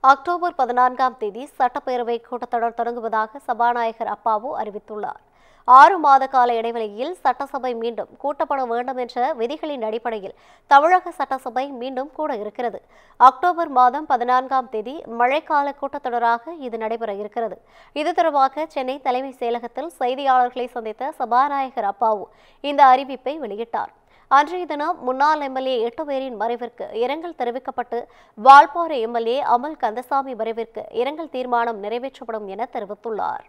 October 14ஆம் தேதி சட்டப்பேரவை கூட்டத்தொடர் தொடங்குவதாக சபாநாயகர் அப்பாவு அறிவித்துள்ளார். 6 மாத கால இடைவெளியில் சட்டசபை மீண்டும் கூட்டப்பட வேண்டும் என்ற விதிகளின் அடிப்படையில் தமிழக சட்டசபை மீண்டும் கூட இருக்கிறது. அக்டோபர் மாதம் 14ஆம் தேதி மழைக்கால கூட்டத்தொடராக இது நடைபெற இருக்கிறது. இது தொடர்பாக சென்னை தலைமைச் செயலகத்தில் செய்தியாளர்களை சந்தித்த சபாநாயகர் அப்பாவு இந்த அறிவிப்பை வெளியிட்டார். அன்றைய தினம் முன்னாள் எம்எல்ஏ 8 பேரின் மறைவிற்கு இரங்கல் தெரிவிக்கப்பட்டு வால்பாறை எம்எல்ஏ அமல் கந்தசாமி மறைவிற்கு இரங்கல் தீர்மானம் நிறைவேற்றப்படும் என தெரிவித்துள்ளார்.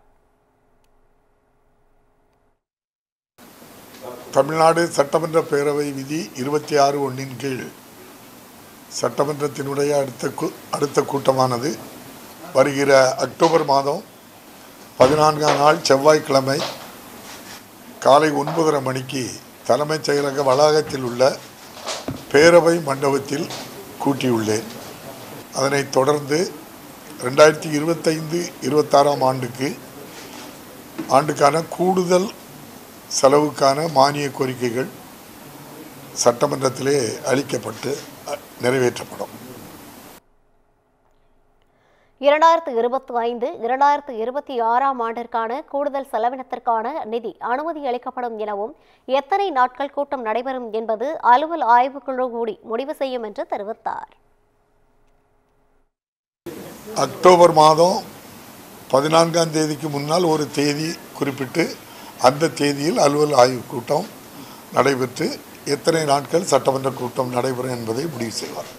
தமிழ்நாடு சட்டமன்ற பேரவை விதி 26(1) கீழ் சட்டமன்றத்தினுடைய அடுத்த கூட்டமானது வருகிற அக்டோபர் மாதம் 14ஆம் நாள் செவ்வாய்க்கிழமை காலை 9:30 மணிக்கு தலைமைச் செயலக வளாகத்தில் உள்ள பேரவை மண்டபத்தில் கூட்டியுள்ளேன். அதனைத் தொடர்ந்து 2025-26ஆம் ஆண்டுக்கான கூடுதல் செலவுக்கான மானிய கோரிக்கைகள் சட்டமன்றத்திலே அளிக்கப்பட்டு நிறைவேற்றப்படும். 2025-2026ஆம் ஆண்டிற்கான கூடுதல் செலவினத்திற்கான நிதி அனுமதி அளிக்கப்படும் எனவும் எத்தனை நாட்கள் கூட்டம் நடைபெறும் என்பது அலுவல் ஆய்வுக்குழு கூடி முடிவு செய்யும் என்று தெரிவித்தார். அக்டோபர் மாதம் 14ஆம் தேதிக்கு முன்னால் ஒரு தேதி குறிப்பிட்டு அந்த தேதியில் அலுவல் ஆய்வு கூட்டம் நடைபெற்று எத்தனை நாட்கள் சட்டமன்ற கூட்டம் நடைபெறும் என்பதை முடிவு செய்வார்.